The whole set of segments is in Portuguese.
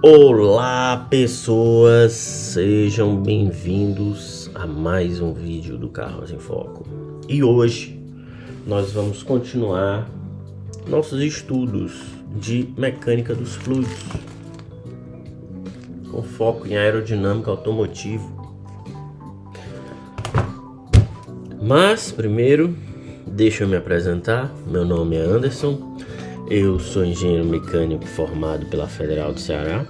Olá pessoas, sejam bem-vindos a mais um vídeo do Carros em Foco. E hoje nós vamos continuar nossos estudos de mecânica dos fluidos, com foco em aerodinâmica automotiva. Mas primeiro, deixa eu me apresentar. Meu nome é Anderson, eu sou engenheiro mecânico formado pela Federal do Ceará.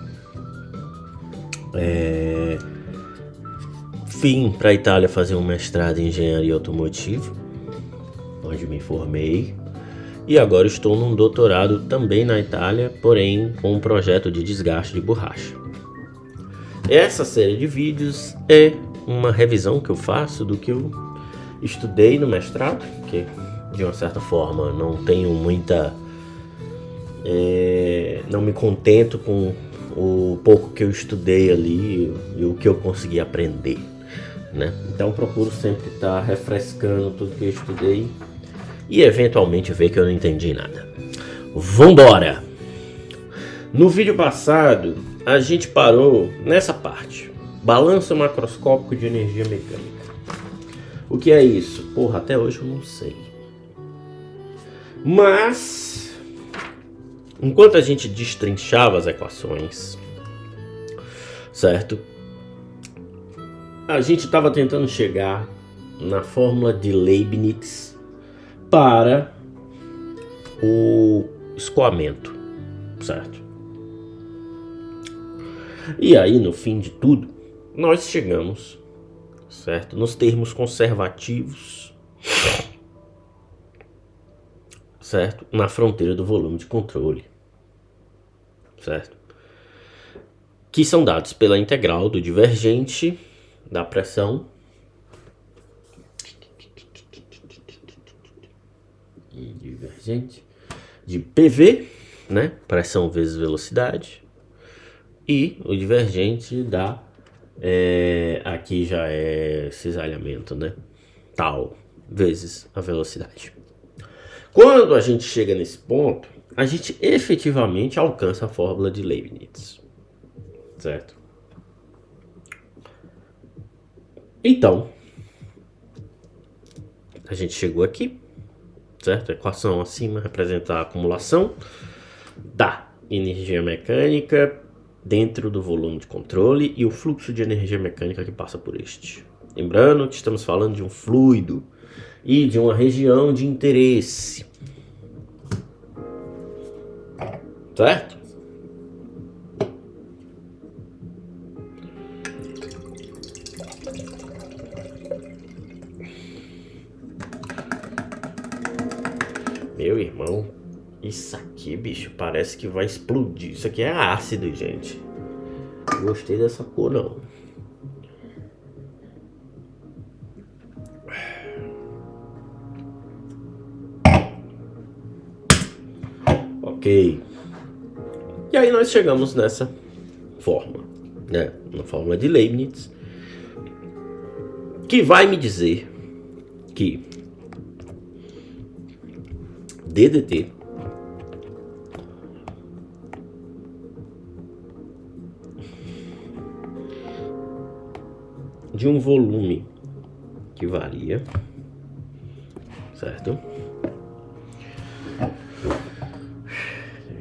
Vim para a Itália fazer um mestrado em engenharia automotiva, onde me formei, e agora estou num doutorado também na Itália, porém com um projeto de desgaste de borracha. Essa série de vídeos é uma revisão que eu faço do que eu estudei no mestrado, que de uma certa forma não tenho muita... não me contento com o pouco que eu estudei ali e o que eu consegui aprender, né? Então procuro sempre estar refrescando tudo que eu estudei e eventualmente ver que eu não entendi nada. Vambora! No vídeo passado a gente parou nessa parte: balanço macroscópico de energia mecânica. O que é isso? Porra, até hoje eu não sei. Mas enquanto a gente destrinchava as equações, certo? A gente estava tentando chegar na fórmula de Leibniz para o escoamento, certo? E aí, no fim de tudo, nós chegamos, certo, nos termos conservativos, certo, na fronteira do volume de controle, certo? Que são dados pela integral do divergente da pressão divergente de PV, né? Pressão vezes velocidade, e o divergente da aqui já é cisalhamento, né? Tal vezes a velocidade. Quando a gente chega nesse ponto, a gente efetivamente alcança a fórmula de Leibniz, certo? Então, a gente chegou aqui, certo? A equação acima representa a acumulação da energia mecânica dentro do volume de controle e o fluxo de energia mecânica que passa por este. Lembrando que estamos falando de um fluido e de uma região de interesse, certo? Meu irmão, isso aqui, bicho, parece que vai explodir. Isso aqui é ácido, gente. Gostei dessa cor, não. Ok. E aí nós chegamos nessa fórmula, né? Na fórmula de Leibniz, que vai me dizer que ddt de um volume que varia, certo?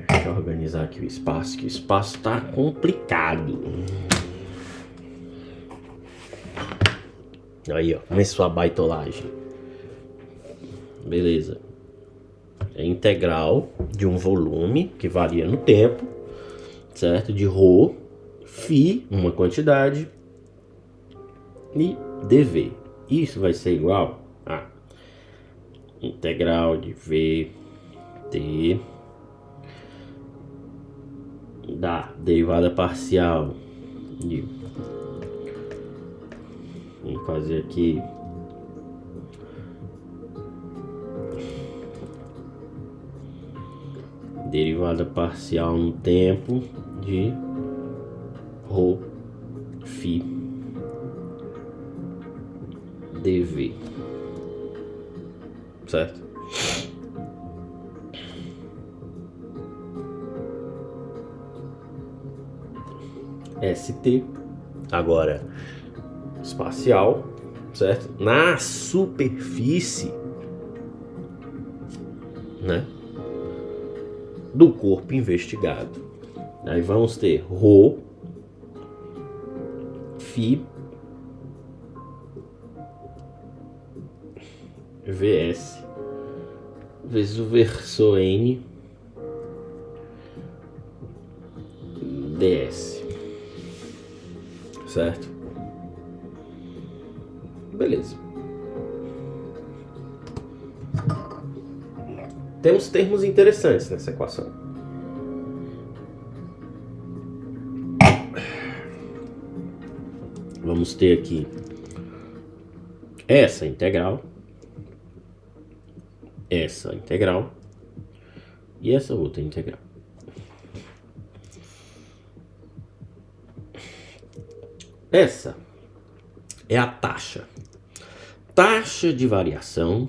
Deixa eu organizar aqui o espaço, que o espaço tá complicado. Aí, ó, começou a baitolagem. Beleza. É integral de um volume que varia no tempo, certo? De ρ, φ, uma quantidade, e dv. Isso vai ser igual a integral de v t da derivada parcial de... Vamos fazer aqui derivada parcial no tempo de ρ φ dv, certo? ST, agora espacial, certo? Na superfície, né, do corpo investigado. Aí vamos ter Rho, Φ, VS, vezes o versor N, DS. Certo? Beleza. Temos termos interessantes nessa equação. Vamos ter aqui essa integral e essa outra integral. Essa é a taxa de variação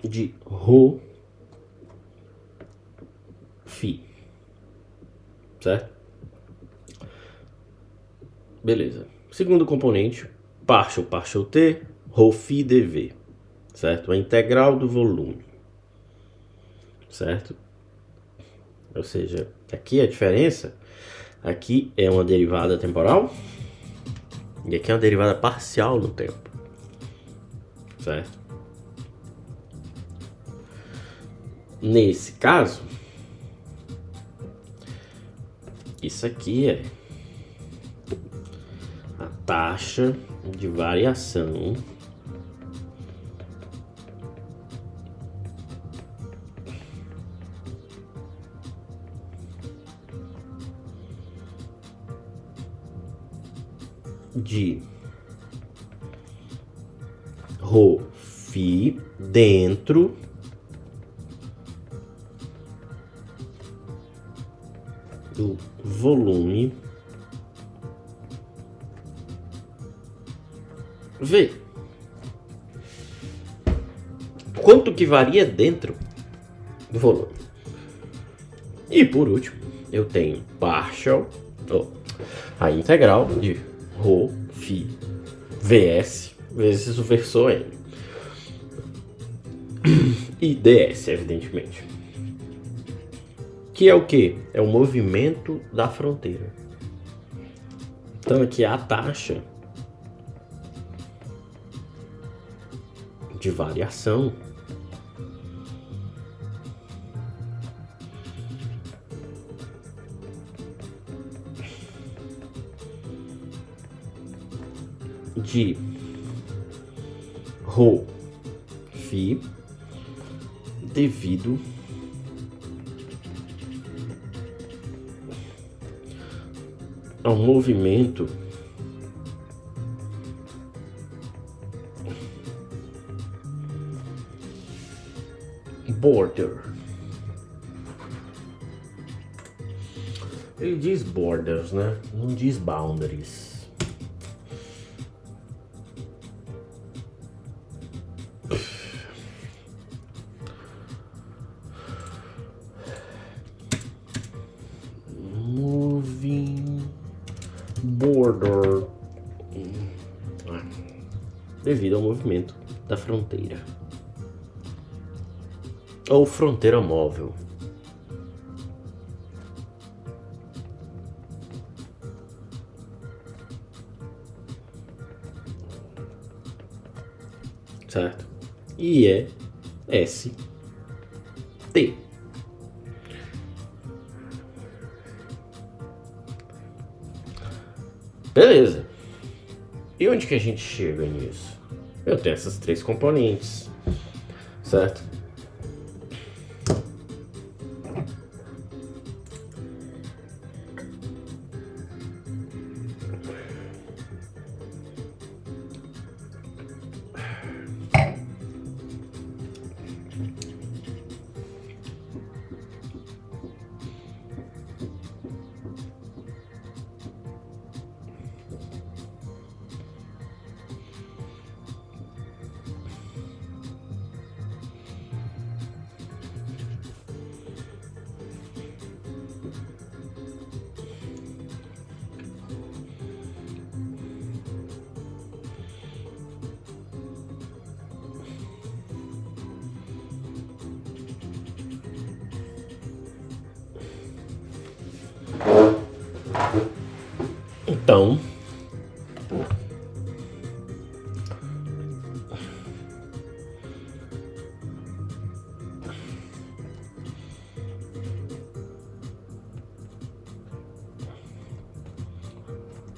de Rho Φ, certo? Beleza. Segundo componente, partial t, Rho Φ dv, certo? A integral do volume, certo? Ou seja, aqui a diferença, aqui é uma derivada temporal e aqui é uma derivada parcial no tempo, certo? Nesse caso, isso aqui é a taxa de variação de Rho Φ dentro do volume V. Quanto que varia dentro do volume? E por último, eu tenho a integral de Rho Φ VS vezes o versor N. E DS, evidentemente. Que é o que? É o movimento da fronteira. Então aqui é a taxa de variação de Rho Φ devido ao movimento border. Ele diz borders, né? Não diz boundaries. Moving border. Devido ao movimento da fronteira. Ou fronteira móvel. Certo? E é ST. Beleza. E onde que a gente chega nisso? Eu tenho essas três componentes, certo? Então,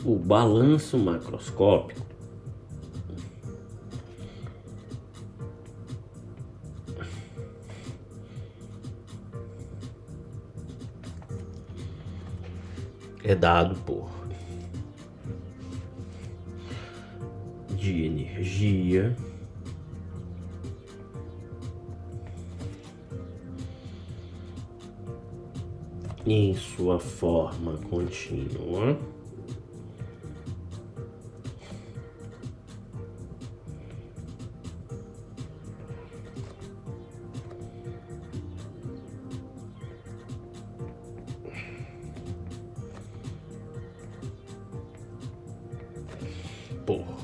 o balanço macroscópico é dado por de energia em sua forma contínua por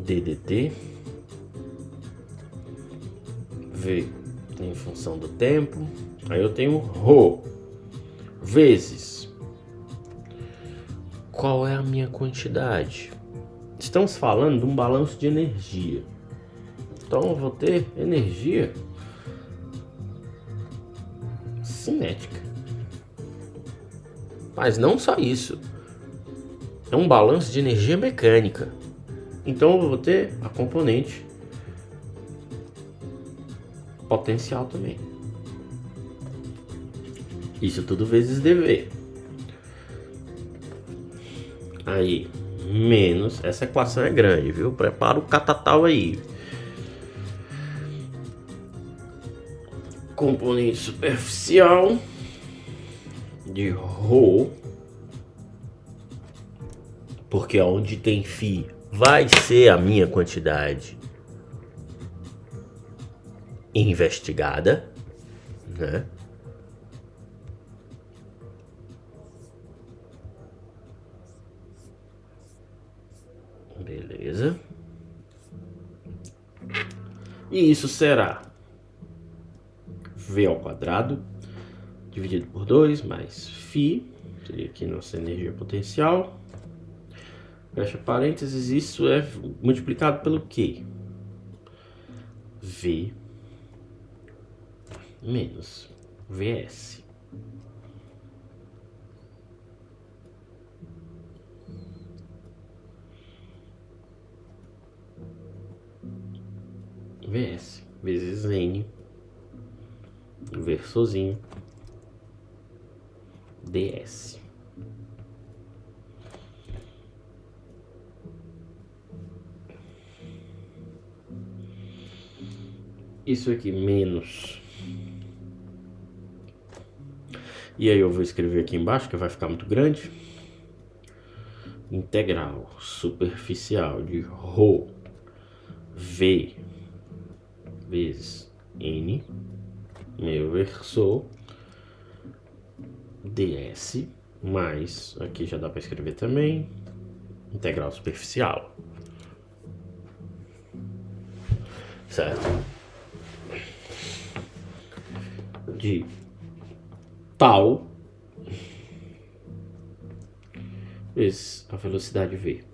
ddt v em função do tempo. Aí eu tenho ρ vezes qual é a minha quantidade. Estamos falando de um balanço de energia. Então eu vou ter energia cinética. Mas não só isso. É um balanço de energia mecânica. Então eu vou ter a componente potencial também. Isso tudo vezes dV. Aí, menos... Essa equação é grande, viu? Prepara o catatal aí. Componente superficial de ρ, porque onde tem φ vai ser a minha quantidade investigada, né? Beleza. E isso será V ao quadrado dividido por 2 mais φ, seria aqui nossa energia potencial. Fecha parênteses, isso é multiplicado pelo quê? V menos Vs. Vs vezes N versozinho ds. Isso aqui menos. E aí eu vou escrever aqui embaixo, que vai ficar muito grande. Integral superficial de ρ v vezes n meu versor ds mais, aqui já dá para escrever também, integral superficial, certo? De tal vezes a velocidade v.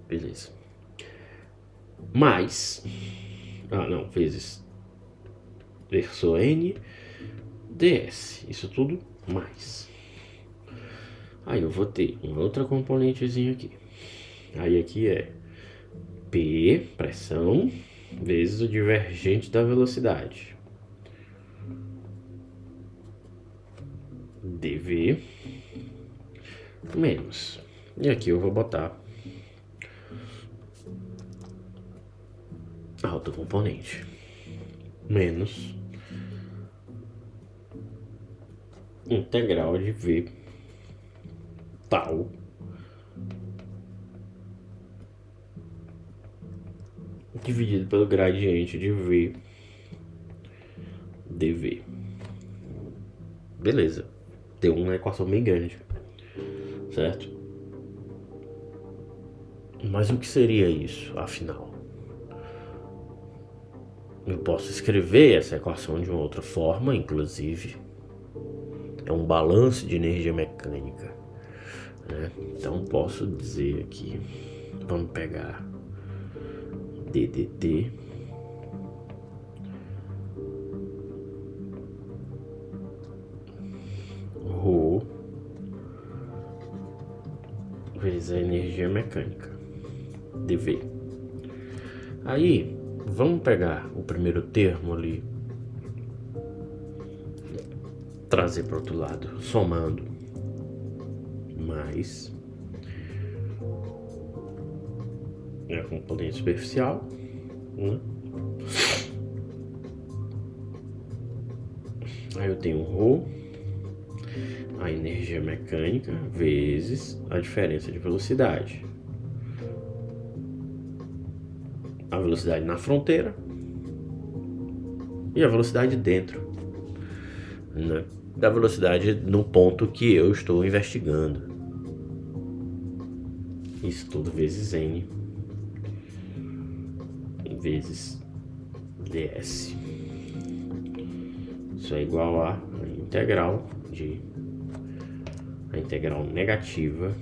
Beleza. Mais, vezes versor n ds, isso tudo mais. Aí eu vou ter uma outra componentezinha aqui. Aí aqui é P, pressão, vezes o divergente da velocidade. dV menos. E aqui eu vou botar a outra componente. Menos integral de V tal dividido pelo gradiente de V dV. Beleza. Deu uma equação bem grande. Certo? Mas o que seria isso, afinal? Eu posso escrever essa equação de uma outra forma, inclusive. É um balanço de energia mecânica, né? Então posso dizer aqui, vamos pegar ddt ρ vezes a energia mecânica, dV. Aí vamos pegar o primeiro termo ali, trazer para o outro lado, somando, mais a componente superficial, né? Aí eu tenho ρ, a energia mecânica, vezes a diferença de velocidade. A velocidade na fronteira e a velocidade dentro, né, da velocidade no ponto que eu estou investigando. Isso tudo vezes n vezes ds. Isso é igual a integral negativa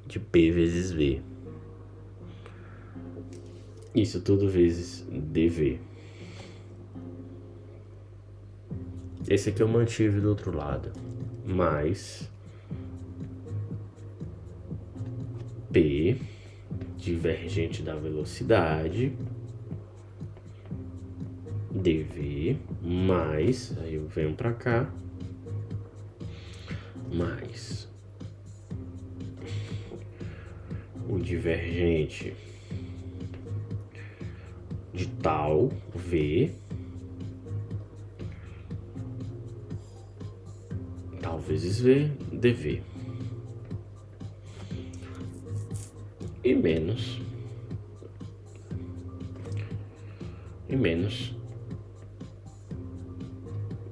de P vezes V. Isso tudo vezes dV. Esse aqui eu mantive do outro lado, mais P divergente da velocidade dV, mais, aí eu venho para cá, mais o divergente de tal V, tal vezes V, dV. E menos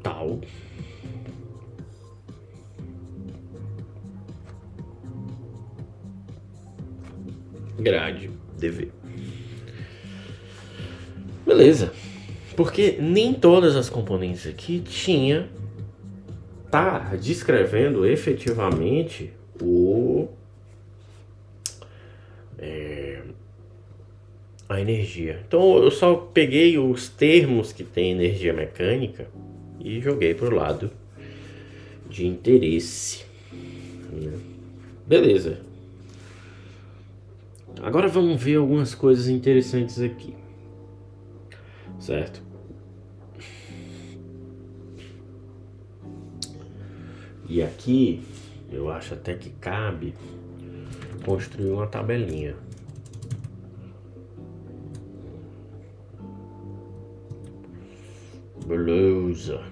tal grade dV. Beleza. Porque nem todas as componentes aqui tá descrevendo efetivamente a energia. Então eu só peguei os termos que tem energia mecânica e joguei pro lado de interesse, né? Beleza. Agora vamos ver algumas coisas interessantes aqui, certo? E aqui eu acho até que cabe construir uma tabelinha. Beleza.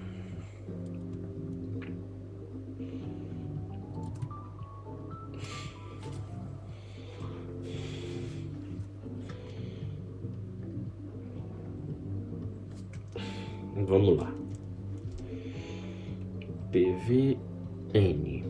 Vamos lá. PVN.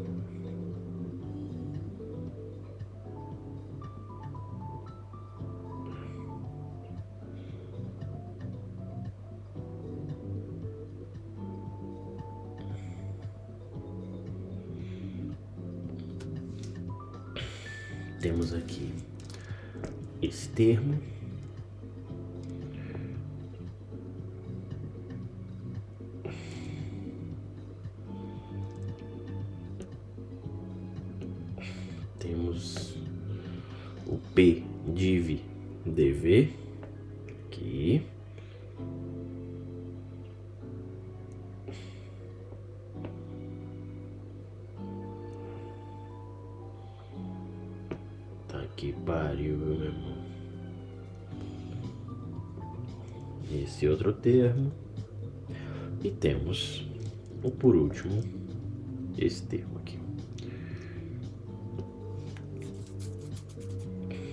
Temos aqui esse termo. Temos o P div dV aqui. Tá que pariu, meu irmão. Esse outro termo. E temos, por último, esse termo aqui.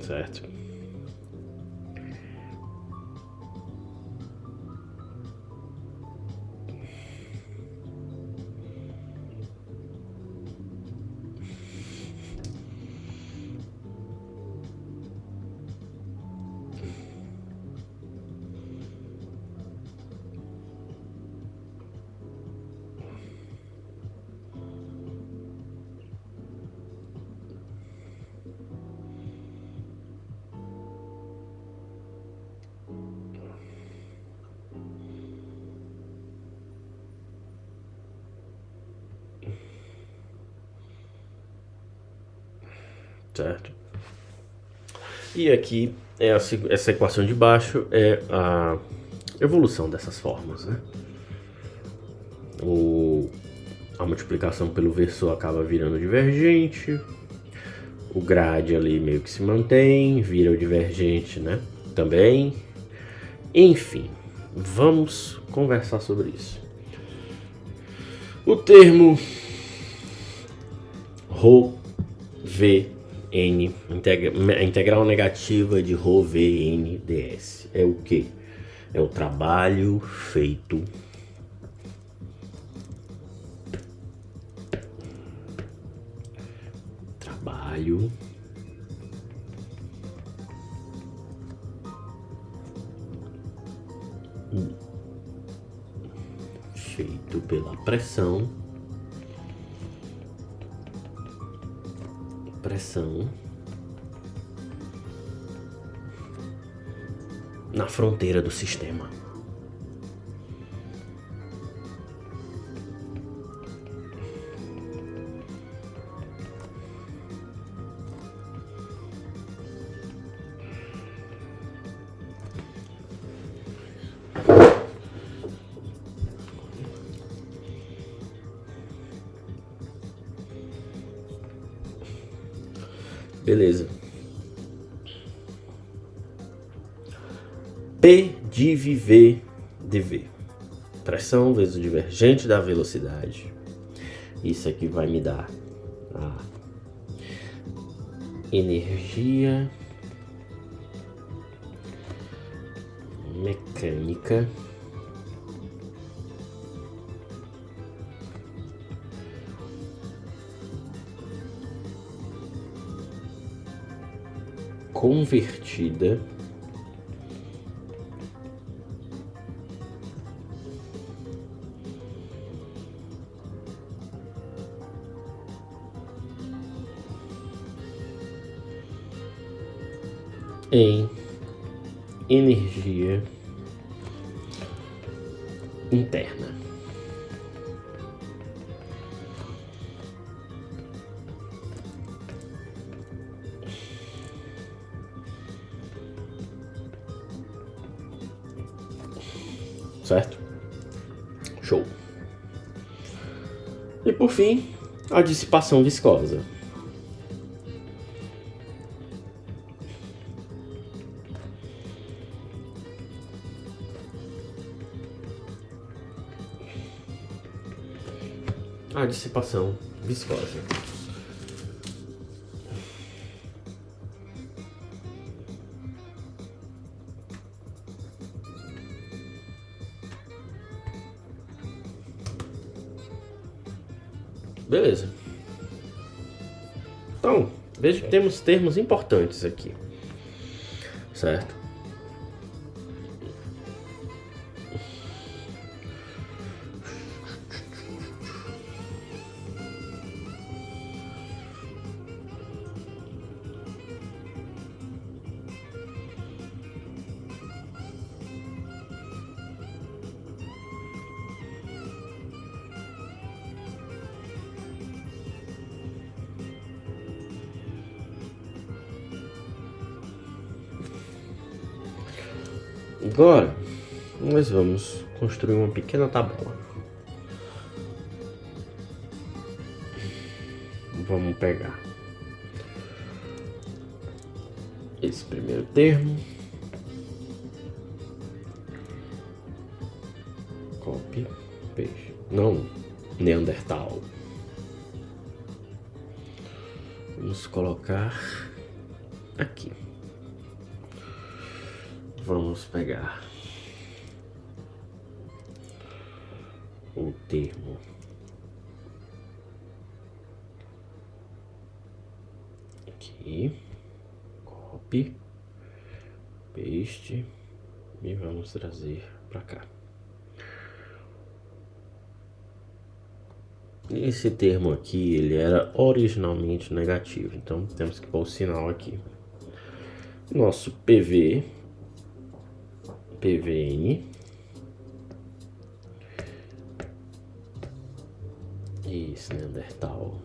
certo? Certo? E aqui é essa equação de baixo é a evolução dessas formas, né? A multiplicação pelo versor acaba virando divergente, o grade ali meio que se mantém, vira o divergente, né? Também. Enfim, vamos conversar sobre isso. O termo ρVn, a integral negativa de ρVn ds, é o que? É o trabalho feito feito pela pressão na fronteira do sistema. Beleza. P div V dv. Pressão vezes o divergente da velocidade. Isso aqui vai me dar a energia mecânica convertida em energia interna. Certo? Show. E por fim, a dissipação viscosa. A dissipação viscosa. Beleza. Então, veja que temos termos importantes aqui, certo? Agora, nós vamos construir uma pequena tabela. Vamos pegar esse primeiro termo, copy, paste, não, Neandertal. Vamos colocar aqui. Vamos pegar o termo aqui, copy, paste e vamos trazer para cá. Esse termo aqui, ele era originalmente negativo, então temos que pôr o sinal aqui. Nosso PV, PVN, esse Neandertal.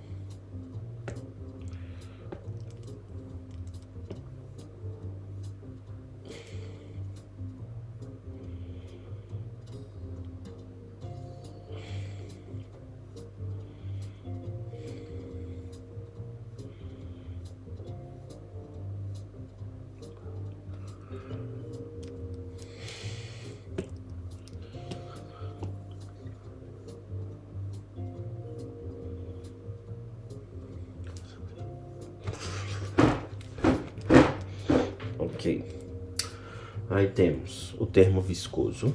Ok. Aí temos o termo viscoso,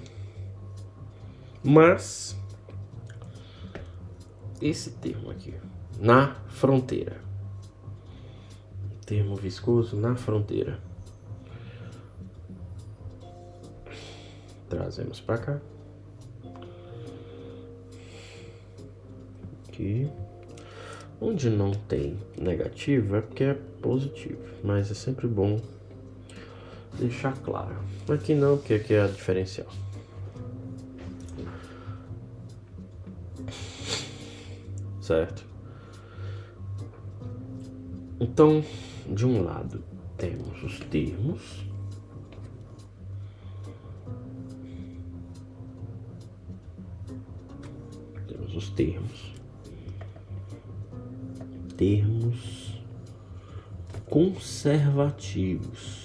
mas esse termo aqui, na fronteira, termo viscoso na fronteira, trazemos para cá, aqui, onde não tem negativo é porque é positivo, mas é sempre bom deixar claro. Aqui não, porque aqui é a diferencial. Certo? Então, de um lado temos os termos, termos conservativos.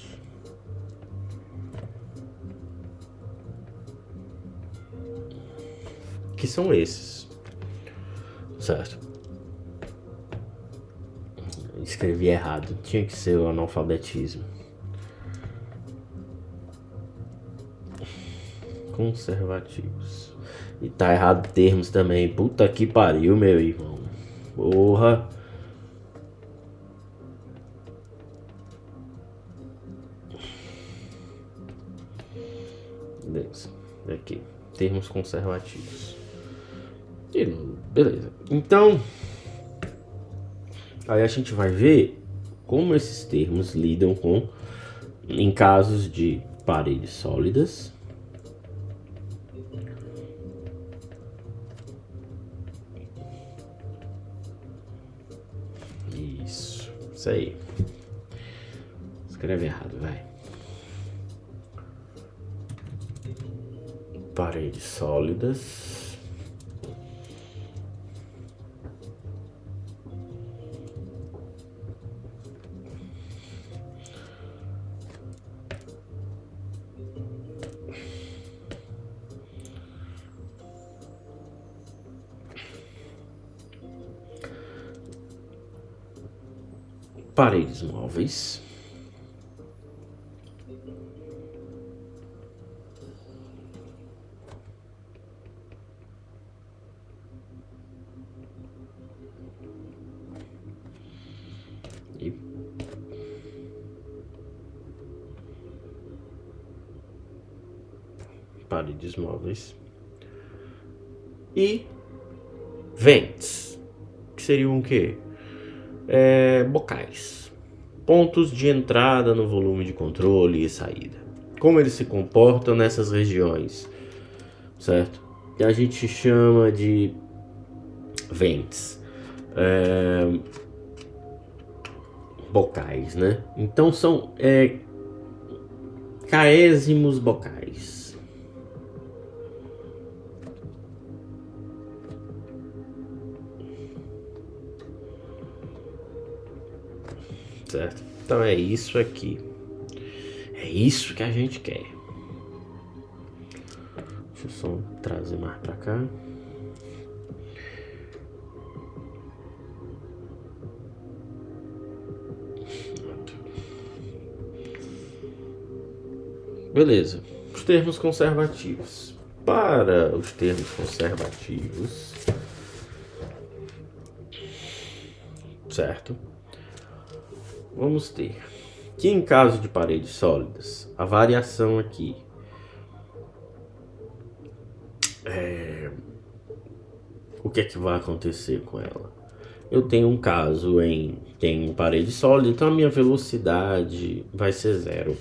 Que são esses, certo? Escrevi errado, tinha que ser o analfabetismo. Conservativos. E tá errado termos também. Puta que pariu, meu irmão. Porra. Beleza. Aqui. Termos conservativos. E, beleza. Então, aí a gente vai ver como esses termos lidam com, em casos de paredes sólidas, isso aí. Escreve errado, vai. Paredes sólidas. Paredes móveis. E paredes móveis. E vents, que seriam o quê? Bocais, pontos de entrada no volume de controle e saída. Como eles se comportam nessas regiões, certo? E a gente chama de vents, bocais, né? Então são caésimos bocais. Certo? Então é isso aqui. É isso que a gente quer. Deixa eu só trazer mais pra cá. Beleza. Os termos conservativos. Para os termos conservativos, certo? Vamos ter que em caso de paredes sólidas, a variação aqui o que é que vai acontecer com ela? Eu tenho um caso em tem parede sólida, então a minha velocidade vai ser 0,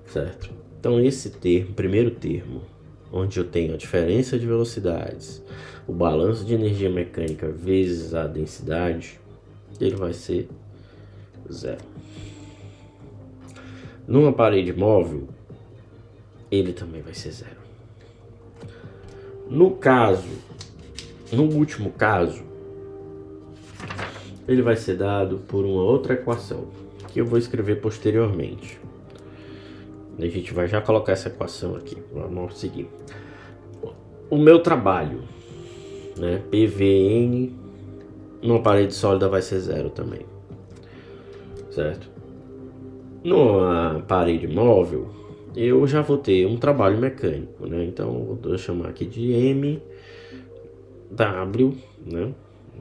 certo? Então esse termo, primeiro termo, onde eu tenho a diferença de velocidades, o balanço de energia mecânica vezes a densidade, ele vai ser 0. Numa parede móvel, ele também vai ser 0. No último caso, ele vai ser dado por uma outra equação, que eu vou escrever posteriormente. A gente vai já colocar essa equação aqui. Vamos seguir. O meu trabalho, né, PVN, numa parede sólida vai ser 0 também, certo? Numa parede móvel, eu já vou ter um trabalho mecânico, né? Então, vou chamar aqui de MW, né?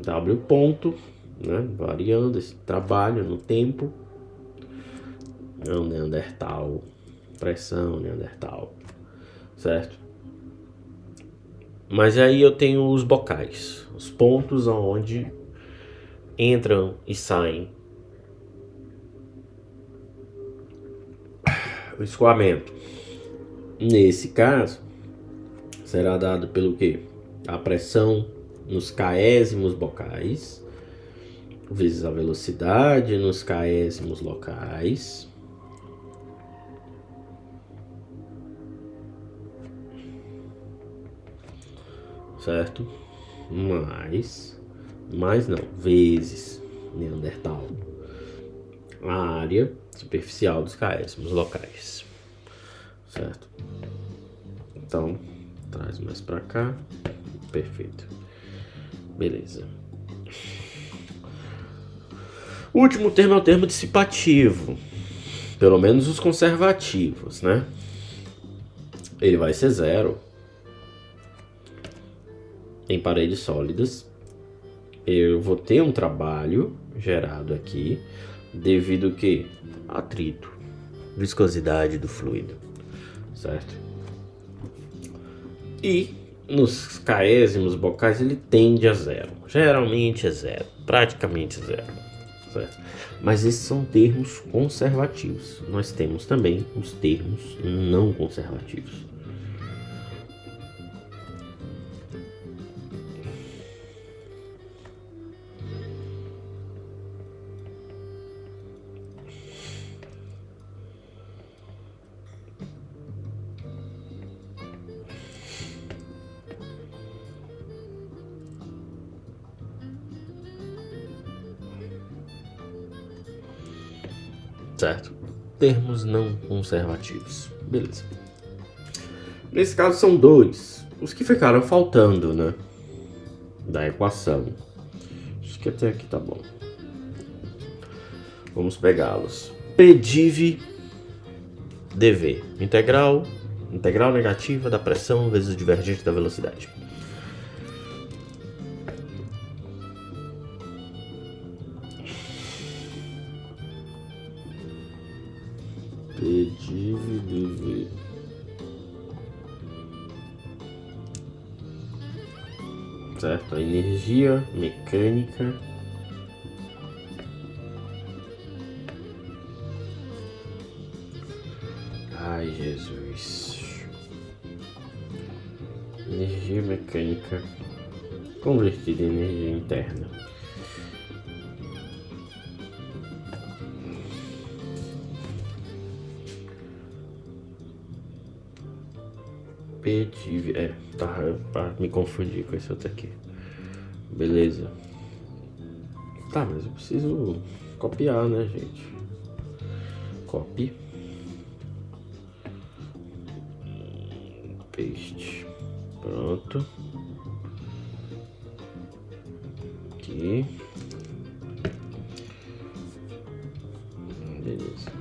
W ponto, né? Variando esse trabalho no tempo. Neandertal, pressão, Neandertal, certo? Mas aí eu tenho os bocais, os pontos onde entram e saem o escoamento. Nesse caso, será dado pelo quê? A pressão nos késsimos bocais, vezes a velocidade nos késsimos locais, certo? Mais não, vezes Neandertal, a área superficial dos késsimos locais, certo? Então, traz mais pra cá, perfeito, beleza. O último termo é o termo dissipativo, pelo menos os conservativos, né? Ele vai ser 0 em paredes sólidas. Eu vou ter um trabalho gerado aqui devido que atrito, viscosidade do fluido, certo? E nos késsimos bocais ele tende a 0, geralmente é 0, praticamente 0, certo? Mas esses são termos conservativos. Nós temos também os termos não conservativos. Certo? Termos não conservativos. Beleza. Nesse caso são dois, os que ficaram faltando, né? Da equação. Acho que até aqui tá bom. Vamos pegá-los. PdV dV. Integral negativa da pressão vezes o divergente da velocidade. PdV dV. Certo? A energia mecânica ai Jesus, energia mecânica convertida em energia interna. Tá, me confundir com esse outro aqui. Beleza. Tá, mas eu preciso copiar, né, gente? Copy. Paste. Pronto. Aqui. Beleza.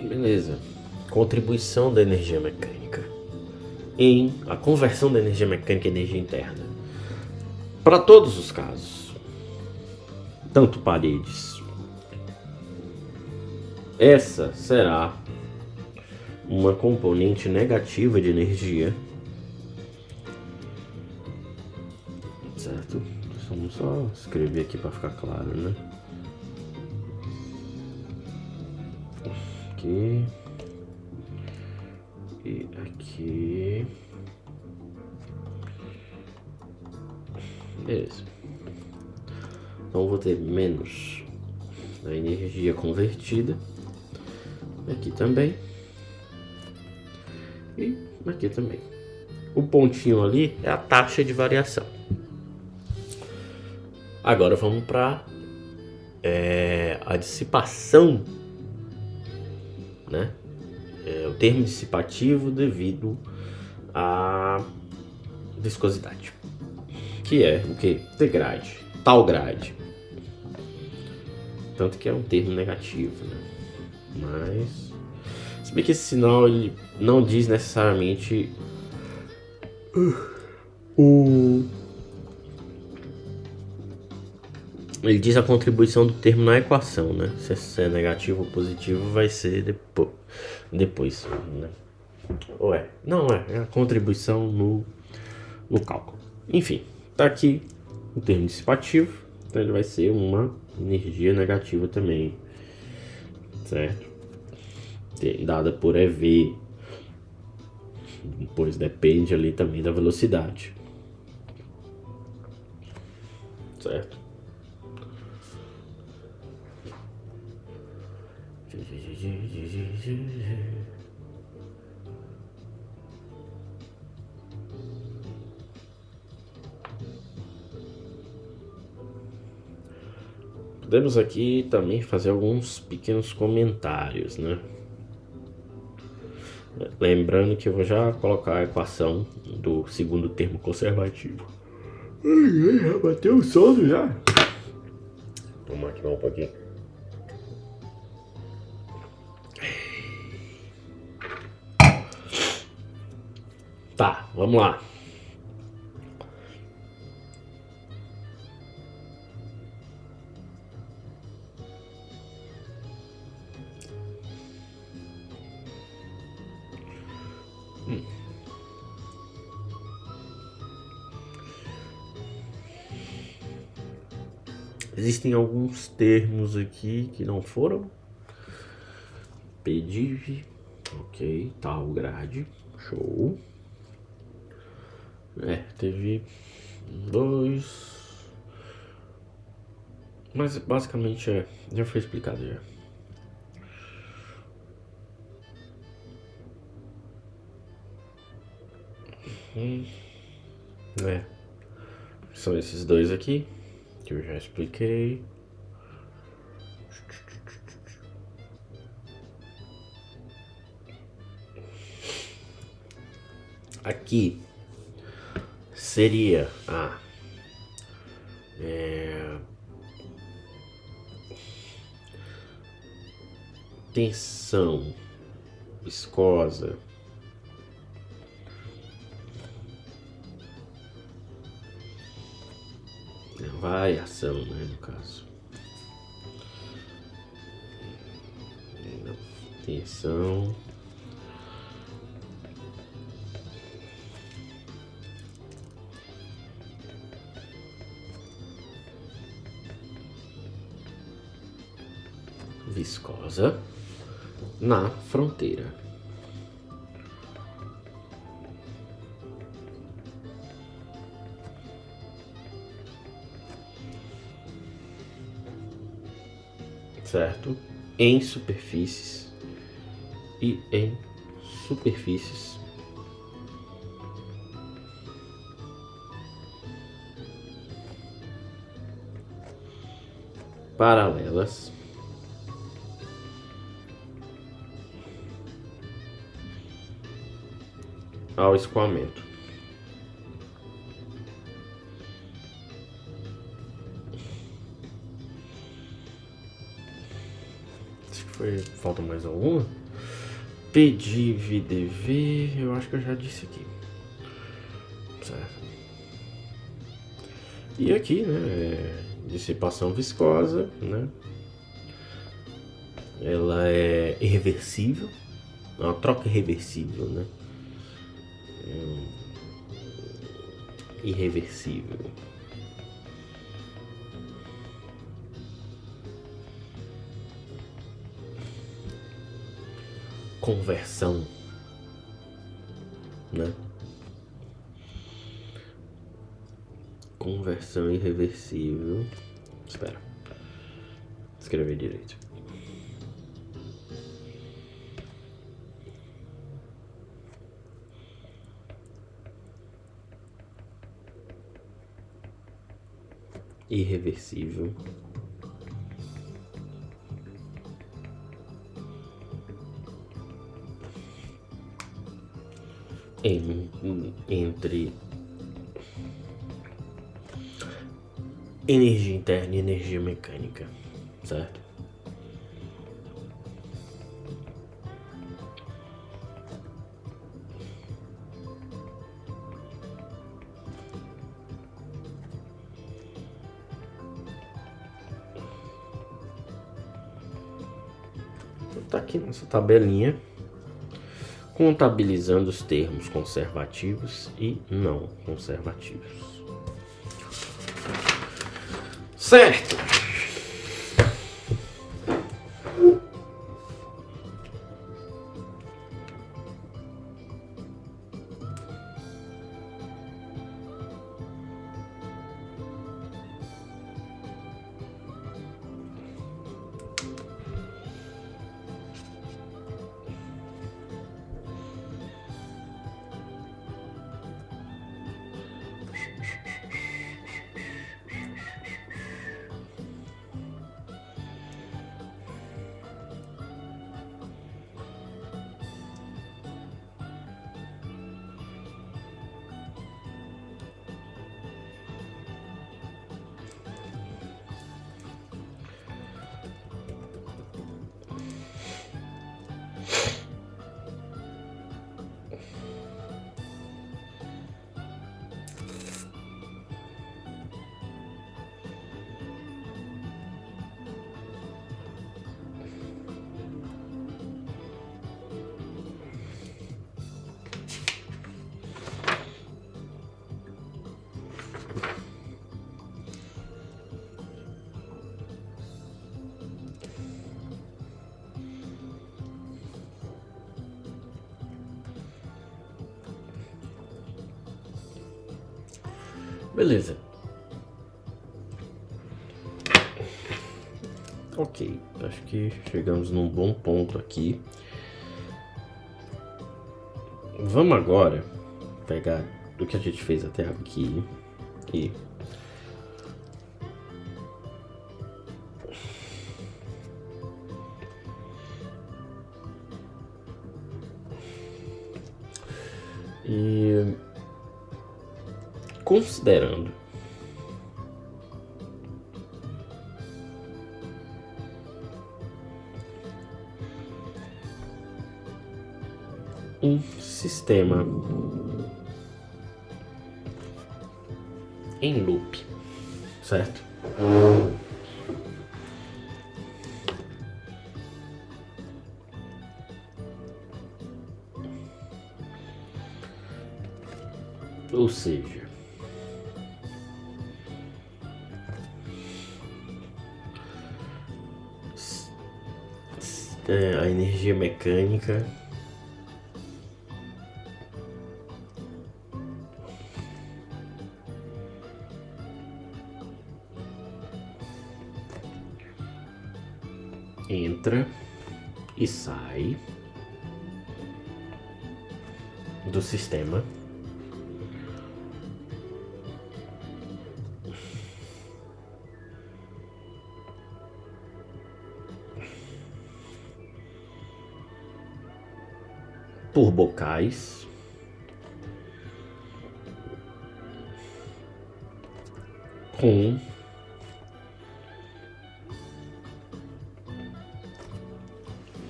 Beleza. Contribuição da energia mecânica em a conversão da energia mecânica em energia interna. Para todos os casos, tanto paredes, essa será uma componente negativa de energia, certo? Vamos só escrever aqui para ficar claro, né? Aqui e aqui, beleza. Então vou ter menos a energia convertida aqui também e aqui também. O pontinho ali é a taxa de variação. Agora vamos para a dissipação, né? O termo dissipativo devido à viscosidade, que é o que? T-grade, tal grade. Tanto que é um termo negativo, né? Mas se bem que esse sinal ele não diz necessariamente ele diz a contribuição do termo na equação, né? Se é negativo ou positivo vai ser depois, né? Ou não é a contribuição no cálculo. Enfim, tá aqui o termo dissipativo, então ele vai ser uma energia negativa também, certo? Dada por EV, pois depende ali também da velocidade, certo? Podemos aqui também fazer alguns pequenos comentários, né? Lembrando que eu vou já colocar a equação do segundo termo conservativo. Já bateu o sono já? Vou tomar aqui mais um pouquinho. Tá, vamos lá. Existem alguns termos aqui que não foram. Pedive, ok, tal grade, show. Teve dois, mas basicamente já foi explicado já. São esses dois aqui que eu já expliquei. Aqui seria a tensão viscosa variação, né, no caso. Tensão viscosa na fronteira. Certo? Em superfícies e em superfícies paralelas ao escoamento. Acho que falta mais alguma? Pedir VDV, eu acho que eu já disse aqui. Certo. E aqui, né, dissipação viscosa, né? Ela é irreversível, é uma troca irreversível, né? Irreversível. Conversão, né? Conversão irreversível. Espera. Escrever direito. Irreversível. Entre energia interna e energia mecânica, certo? Tá aqui nessa tabelinha, contabilizando os termos conservativos e não conservativos. Certo. Beleza. Ok, acho que chegamos num bom ponto aqui. Vamos agora pegar do que a gente fez até aqui e considerando um sistema em loop, certo? Ou seja, a energia mecânica entra e sai do sistema por bocais com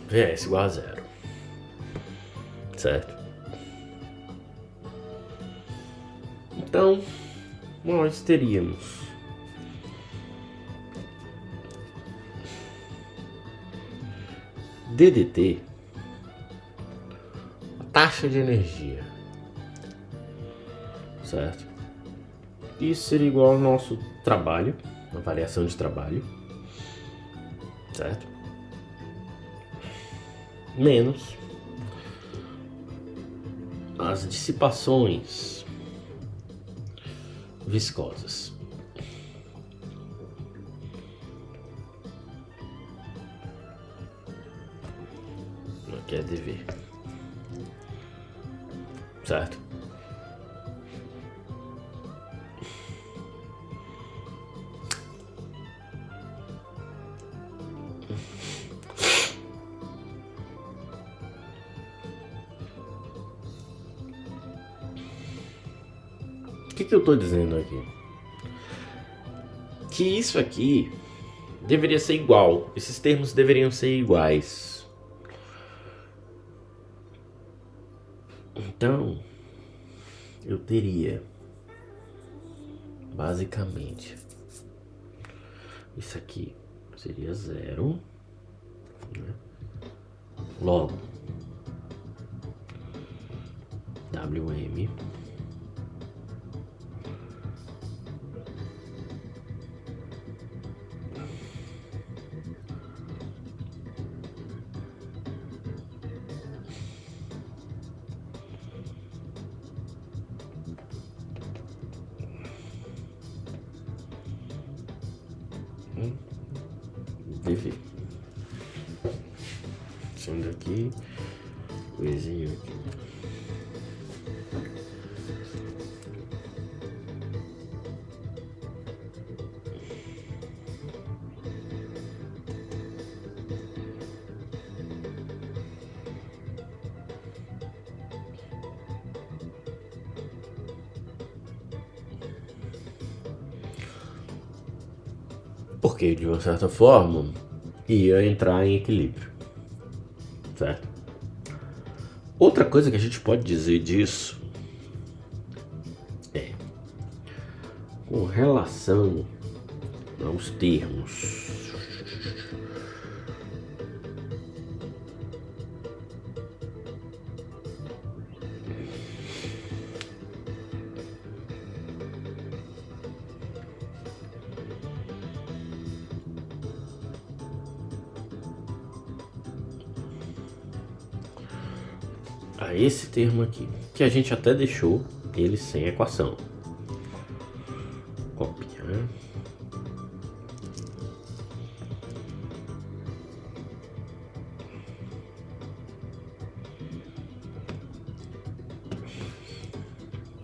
VS igual a 0. certo? Então, nós teríamos DDT, a taxa de energia, certo? Isso seria igual ao nosso trabalho, a variação de trabalho, certo? Menos as dissipações viscosas. Aqui é dV, certo? O que eu estou dizendo aqui? Que isso aqui deveria ser igual. Esses termos deveriam ser iguais. Então, eu teria, basicamente, isso aqui seria 0, né? Logo, Wm dV. Sendo aqui, o Ezinho aqui. Porque, de uma certa forma, ia entrar em equilíbrio, certo? Outra coisa que a gente pode dizer disso é com relação aos termos. A esse termo aqui, que a gente até deixou ele sem equação. Copiar.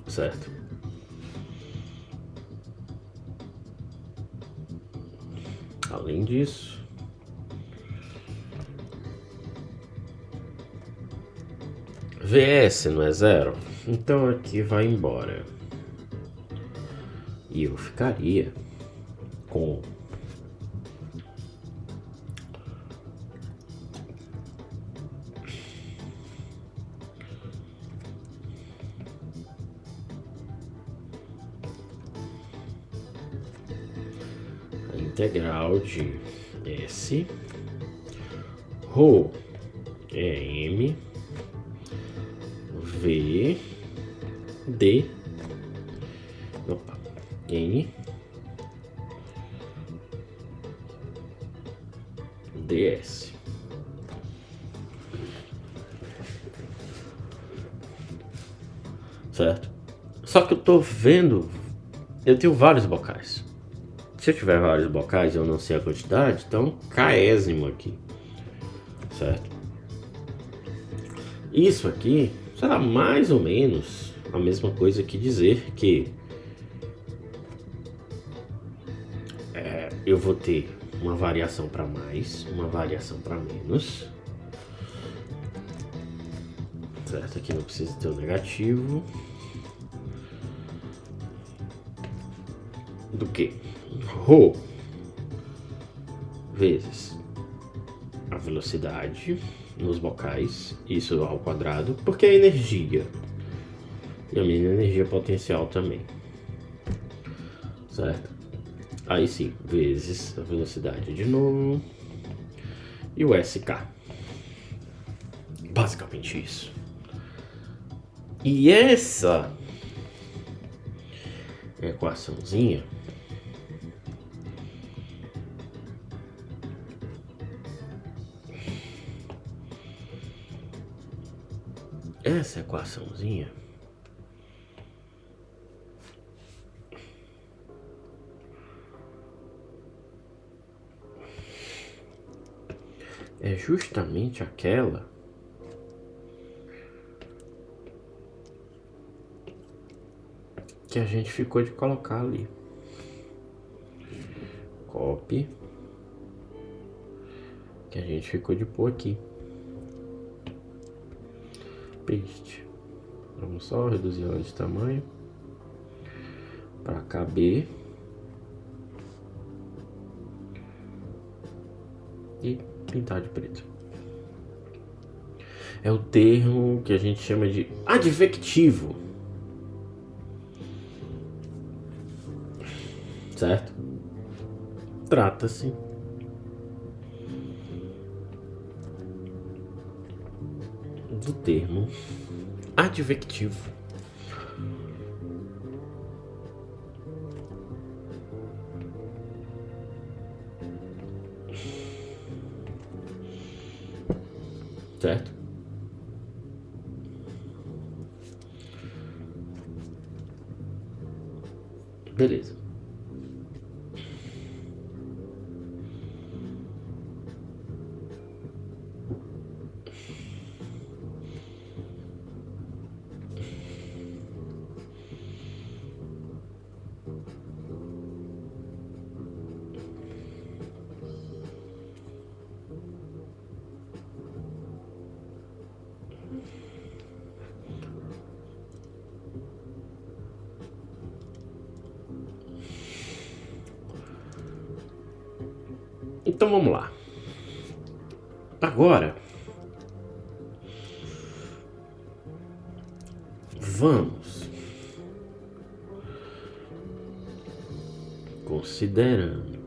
Certo. Além disso, VS não é 0, então aqui vai embora. E eu ficaria com a integral de S ρ é M V D N ds. Certo? Só que eu tô vendo, eu tenho vários bocais. Se eu tiver vários bocais e eu não sei a quantidade, então késimo aqui, certo? Isso aqui será mais ou menos a mesma coisa que dizer que eu vou ter uma variação para mais, uma variação para menos, certo? Aqui não precisa ter o negativo. Do que? ρ vezes a velocidade nos bocais, isso ao quadrado, porque é energia. E a minha energia potencial também. Certo? Aí sim, vezes a velocidade de novo. E o SK. Basicamente isso. E essa equaçãozinha é justamente aquela que a gente ficou de colocar ali. Copy. Que a gente ficou de pôr aqui. Paste. Vamos só reduzir ela de tamanho para caber. E pintar de preto. É o termo que a gente chama de advectivo. Certo? Trata-se do termo advectivo. Certo? Beleza. Então vamos lá. Agora vamos considerando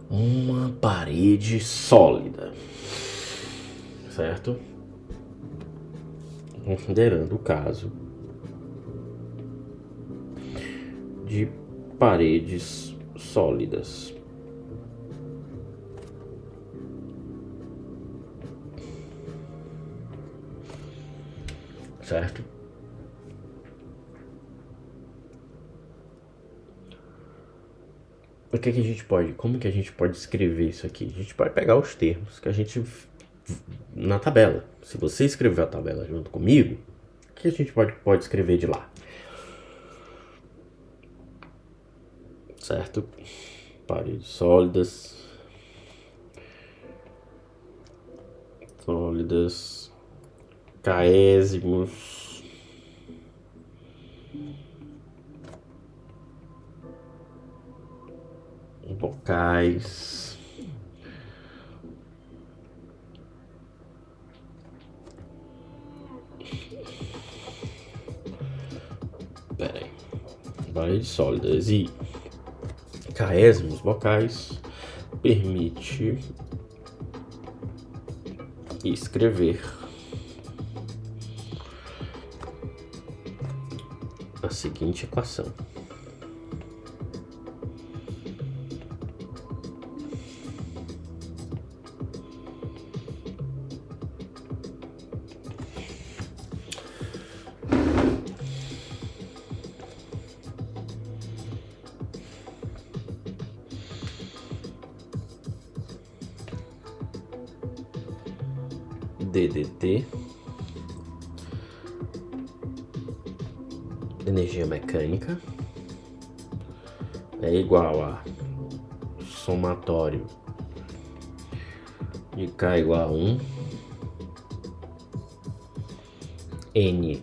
uma parede sólida, certo? Considerando o caso de paredes sólidas. Certo? O que a gente pode, como que a gente pode escrever isso aqui? A gente pode pegar os termos que a gente na tabela. Se você escrever a tabela junto comigo, o que a gente pode escrever de lá? Certo? Paredes sólidas, caésimos, bocais, paredes sólidas e caésimos bocais permite escrever a seguinte equação. DDT, energia mecânica, é igual a somatório de K igual a 1, N1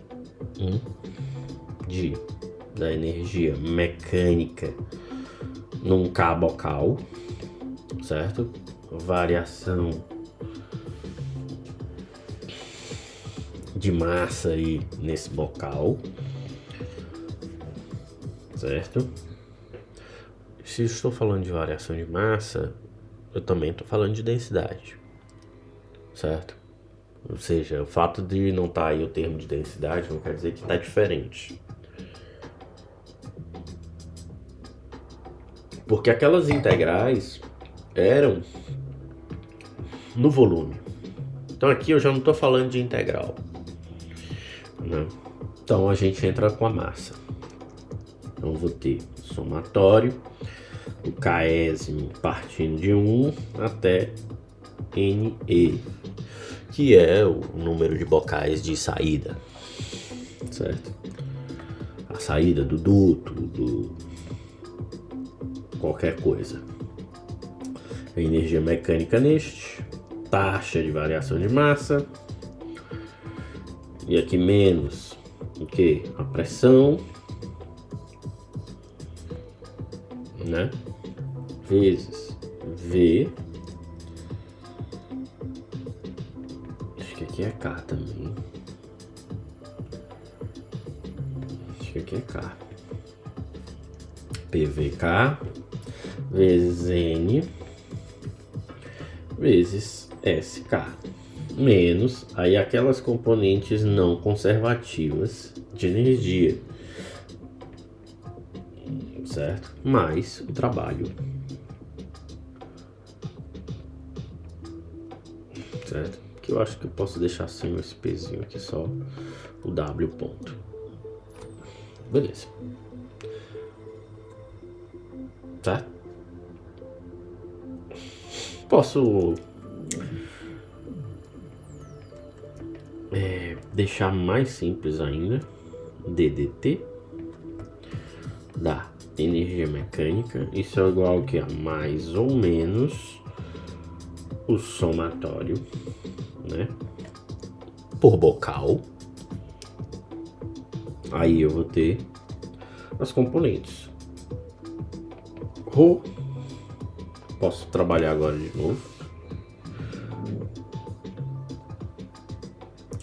da energia mecânica num K bocal, certo? Variação de massa aí nesse bocal, certo? Se estou falando de variação de massa, eu também estou falando de densidade, certo? Ou seja, o fato de não estar aí o termo de densidade não quer dizer que está diferente. Porque aquelas integrais eram no volume. Então aqui eu já não estou falando de integral, né? Então a gente entra com a massa. Então eu vou ter somatório, o késimo partindo de 1 até NE, que é o número de bocais de saída, certo? A saída do duto, do qualquer coisa. A energia mecânica neste, taxa de variação de massa, e aqui menos o que? A pressão, né? Vezes V. Acho que aqui é K também. Acho que aqui é K. PVK vezes N vezes SK. Menos aí aquelas componentes não conservativas de energia, certo? Mais o trabalho, certo? Que eu acho que eu posso deixar sem esse pezinho aqui, só o W ponto. Beleza. Tá? Posso deixar mais simples ainda. DDT da energia mecânica, isso é igual que a mais ou menos o somatório, né, por bocal. Aí eu vou ter as componentes. Rho, posso trabalhar agora de novo.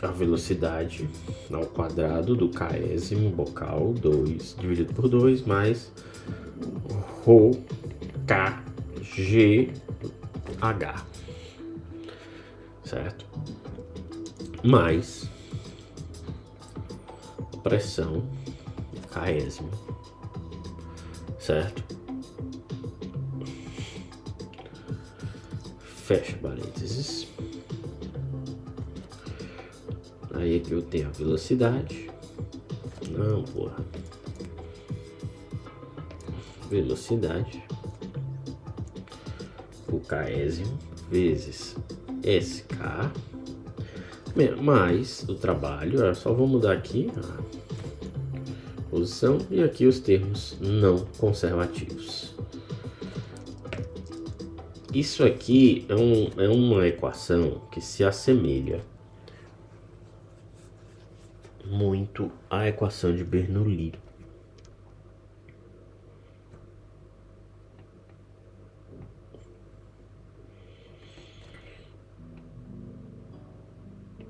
A velocidade ao quadrado do késimo bocal, 2 dividido por 2, mais Rho KGH, certo? Mais pressão késimo, certo? Fecha parênteses. Aí aqui eu tenho a velocidade. Não, porra. Velocidade. O késimo vezes SK. Mais o trabalho. Eu só vou mudar aqui a posição. E aqui os termos não conservativos. Isso aqui é uma equação que se assemelha muito à equação de Bernoulli.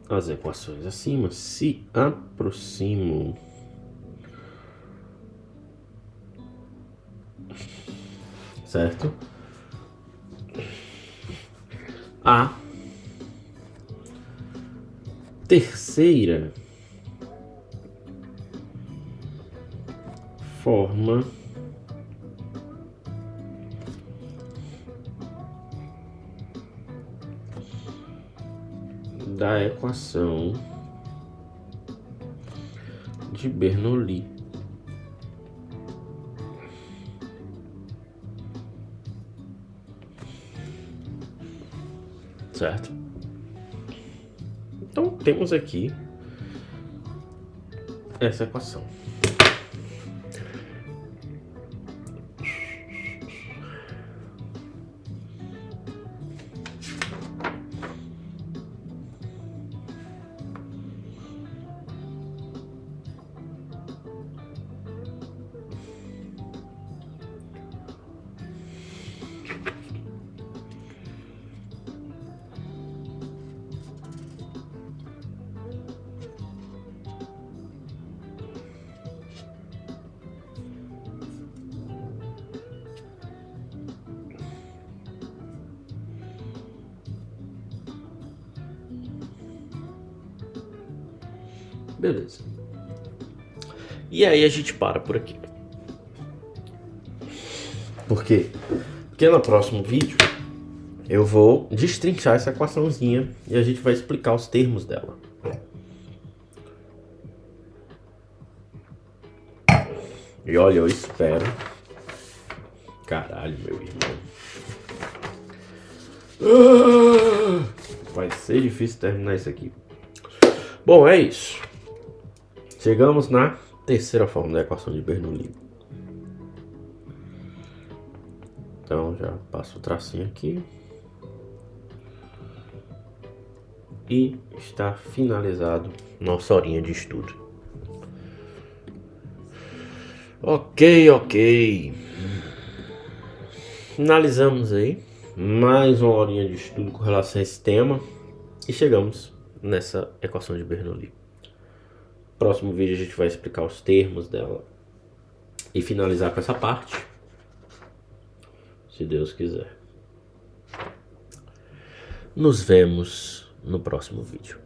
As equações acima se aproximam certo? A terceira forma da equação de Bernoulli, certo? Então temos aqui essa equação. Beleza. E aí a gente para por aqui. Por quê? Porque no próximo vídeo eu vou destrinchar essa equaçãozinha e a gente vai explicar os termos dela. E olha, eu espero. Caralho, meu irmão. Vai ser difícil terminar isso aqui. Bom, é isso. Chegamos na terceira forma da equação de Bernoulli. Então já passo o tracinho aqui. E está finalizado nossa horinha de estudo. Ok. Finalizamos aí mais uma horinha de estudo com relação a esse tema. E chegamos nessa equação de Bernoulli. Próximo vídeo a gente vai explicar os termos dela e finalizar com essa parte, se Deus quiser. Nos vemos no próximo vídeo.